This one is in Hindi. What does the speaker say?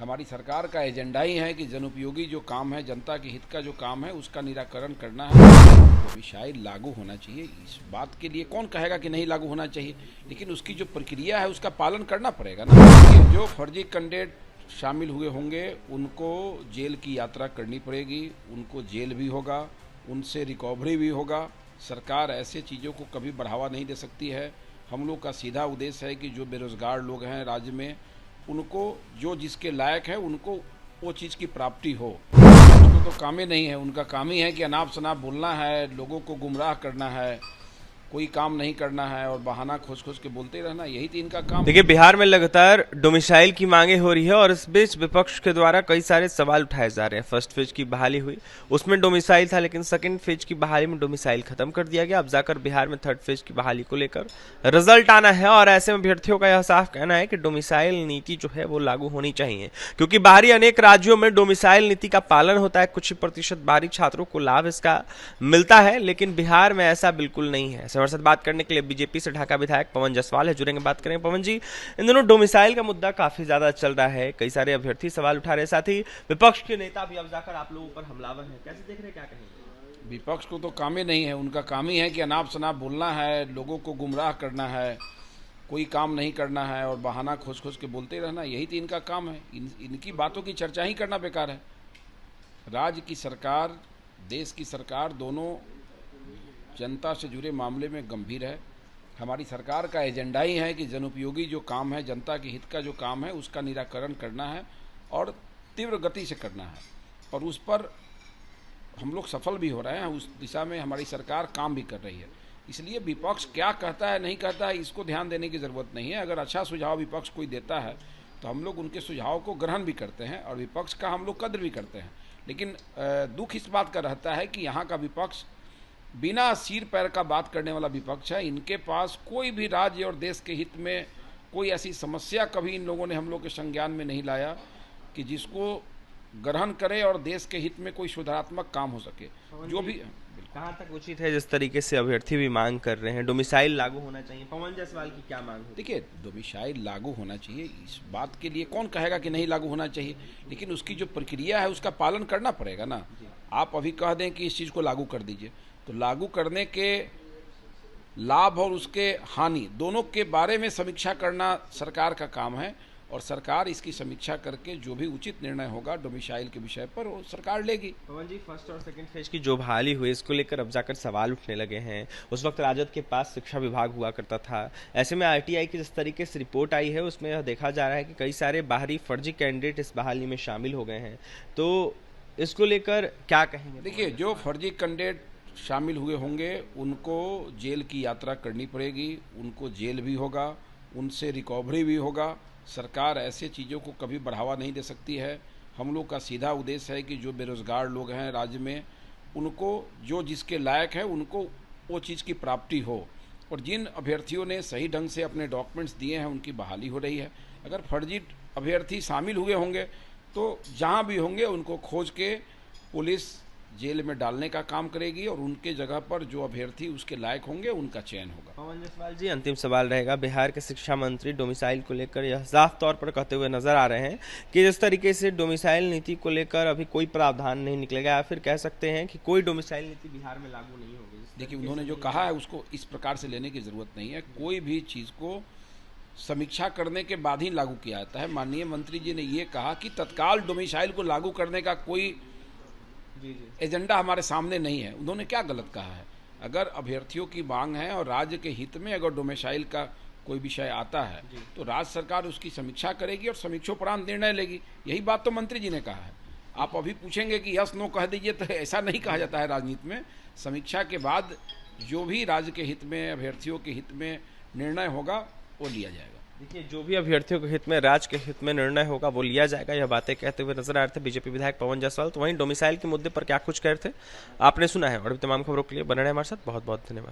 हमारी सरकार का एजेंडा ही है कि जनोपयोगी जो काम है, जनता के हित का जो काम है, उसका निराकरण करना है। तो भी शायद लागू होना चाहिए। इस बात के लिए कौन कहेगा कि नहीं लागू होना चाहिए, लेकिन उसकी जो प्रक्रिया है उसका पालन करना पड़ेगा ना। जो फर्जी कैंडिडेट शामिल हुए होंगे उनको जेल की यात्रा करनी पड़ेगी, उनको जेल भी होगा, उनसे रिकवरी भी होगा। सरकार ऐसे चीज़ों को कभी बढ़ावा नहीं दे सकती है। हम लोग का सीधा उद्देश्य है कि जो बेरोजगार लोग हैं राज्य में, उनको जो जिसके लायक है उनको वो चीज़ की प्राप्ति हो। उसको तो काम ही नहीं है, उनका काम ही है कि अनाप शनाप बोलना है, लोगों को गुमराह करना है, कोई काम नहीं करना है और बहाना खोज खोज के बोलते रहना, यही तो इनका काम। देखिए, बिहार में लगातार डोमिसाइल की मांगे हो रही है और इस बीच विपक्ष के द्वारा कई सारे सवाल उठाए जा रहे हैं। फर्स्ट फेज की बहाली हुई, उसमें डोमिसाइल था, लेकिन सेकंड फेज की बहाली में डोमिसाइल खत्म कर दिया गया। अब जाकर बिहार में थर्ड फेज की बहाली को लेकर रिजल्ट आना है और ऐसे में अभ्यर्थियों का यह साफ कहना है कि डोमिसाइल नीति जो है वो लागू होनी चाहिए, क्योंकि बाहरी अनेक राज्यों में डोमिसाइल नीति का पालन होता है। कुछ ही प्रतिशत बाहरी छात्रों को लाभ इसका मिलता है, लेकिन बिहार में ऐसा बिल्कुल नहीं है। हमारे साथ बात करने के लिए बीजेपी से ढाका विधायक पवन जायसवाल है, जुड़ेंगे, बात करेंगे। पवन जी, इन दोनों डोमिसाइल का मुद्दा काफी ज्यादा चल रहा है, कई सारे अभ्यर्थी सवाल उठा रहे हैं, साथ ही विपक्ष के नेता भी अब जाकर आप लोगों पर हमलावर हैं। कैसे देख रहे हैं, क्या कहेंगे? विपक्ष को तो काम ही नहीं है, उनका काम ही है कि अनाप शनाप बोलना है, लोगों को गुमराह करना है, कोई काम नहीं करना है और बहाना खोज खोज के बोलते रहना, यही तो इनका काम है। इनकी बातों की चर्चा ही करना बेकार है। राज्य की सरकार, देश की सरकार दोनों जनता से जुड़े मामले में गंभीर है। हमारी सरकार का एजेंडा ही है कि जनोपयोगी जो काम है, जनता के हित का जो काम है, उसका निराकरण करना है और तीव्र गति से करना है, और उस पर हम लोग सफल भी हो रहे हैं। उस दिशा में हमारी सरकार काम भी कर रही है। इसलिए विपक्ष क्या कहता है नहीं कहता है इसको ध्यान देने की ज़रूरत नहीं है। अगर अच्छा सुझाव विपक्ष कोई देता है तो हम लोग उनके सुझाव को ग्रहण भी करते हैं और विपक्ष का हम लोग कद्र भी करते हैं। लेकिन दुख इस बात का रहता है कि यहाँ का विपक्ष बिना सिर पैर का बात करने वाला विपक्ष है। इनके पास कोई भी राज्य और देश के हित में कोई ऐसी समस्या कभी इन लोगों ने हम लोग के संज्ञान में नहीं लाया कि जिसको ग्रहण करे और देश के हित में कोई सुधारात्मक काम हो सके। जो भी कहाँ तक उचित है जिस तरीके से अभ्यर्थी भी मांग कर रहे हैं, डोमिसाइल लागू होना चाहिए? पवन जायसवाल की क्या मांग है? देखिए, डोमिसाइल लागू होना चाहिए। इस बात के लिए कौन कहेगा कि नहीं लागू होना चाहिए, लेकिन उसकी जो प्रक्रिया है उसका पालन करना पड़ेगा ना। आप अभी कह दें कि इस चीज़ को लागू कर दीजिए, तो लागू करने के लाभ और उसके हानि दोनों के बारे में समीक्षा करना सरकार का काम है, और सरकार इसकी समीक्षा करके जो भी उचित निर्णय होगा डोमिसाइल के विषय पर वो सरकार लेगी। पवन जी, फर्स्ट और सेकंड फेज की जो बहाली हुई, इसको लेकर अब जाकर सवाल उठने लगे हैं। उस वक्त राजद के पास शिक्षा विभाग हुआ करता था, ऐसे में आरटीआई की जिस तरीके से रिपोर्ट आई है उसमें यह देखा जा रहा है कि कई सारे बाहरी फर्जी कैंडिडेट इस बहाली में शामिल हो गए हैं। तो इसको लेकर क्या कहेंगे? देखिए, जो फर्जी कैंडिडेट शामिल हुए होंगे उनको जेल की यात्रा करनी पड़ेगी, उनको जेल भी होगा, उनसे रिकवरी भी होगा। सरकार ऐसे चीज़ों को कभी बढ़ावा नहीं दे सकती है। हम लोग का सीधा उद्देश्य है कि जो बेरोजगार लोग हैं राज्य में, उनको जो जिसके लायक है उनको वो चीज़ की प्राप्ति हो, और जिन अभ्यर्थियों ने सही ढंग से अपने डॉक्यूमेंट्स दिए हैं उनकी बहाली हो रही है। अगर फर्जी अभ्यर्थी शामिल हुए होंगे तो जहाँ भी होंगे उनको खोज के पुलिस जेल में डालने का काम करेगी, और उनके जगह पर जो अभ्यर्थी उसके लायक होंगे उनका चयन होगा। पवन जायसवाल जी, अंतिम सवाल रहेगा। बिहार के शिक्षा मंत्री डोमिसाइल को लेकर यह साफ तौर पर कहते हुए नजर आ रहे हैं कि जिस तरीके से डोमिसाइल नीति को लेकर अभी कोई प्रावधान नहीं निकलेगा, या फिर कह सकते हैं कि कोई डोमिसाइल नीति बिहार में लागू नहीं होगी। देखिए, उन्होंने जो कहा है उसको इस प्रकार से लेने की जरूरत नहीं है। कोई भी चीज़ को समीक्षा करने के बाद ही लागू किया जाता है। माननीय मंत्री जी ने ये कहा कि तत्काल डोमिसाइल को लागू करने का कोई एजेंडा हमारे सामने नहीं है। उन्होंने क्या गलत कहा है? अगर अभ्यर्थियों की मांग है और राज्य के हित में अगर डोमिसाइल का कोई विषय आता है तो राज्य सरकार उसकी समीक्षा करेगी और समीक्षोपरांत निर्णय लेगी। यही बात तो मंत्री जी ने कहा है। आप अभी पूछेंगे कि यस नो कह दीजिए, तो ऐसा नहीं कहा जाता है राजनीति में। समीक्षा के बाद जो भी राज्य के हित में, अभ्यर्थियों के हित में निर्णय होगा वो लिया जाएगा। देखिए, जो भी अभ्यर्थियों के हित में, राज्य के हित में निर्णय होगा वो लिया जाएगा, यह बातें कहते हुए नजर आ रहे थे बीजेपी विधायक पवन जायसवाल। तो वहीं डोमिसाइल के मुद्दे पर क्या कुछ कह रहे थे आपने सुना है, और तमाम खबरों के लिए बने रहे हमारे साथ। बहुत बहुत धन्यवाद।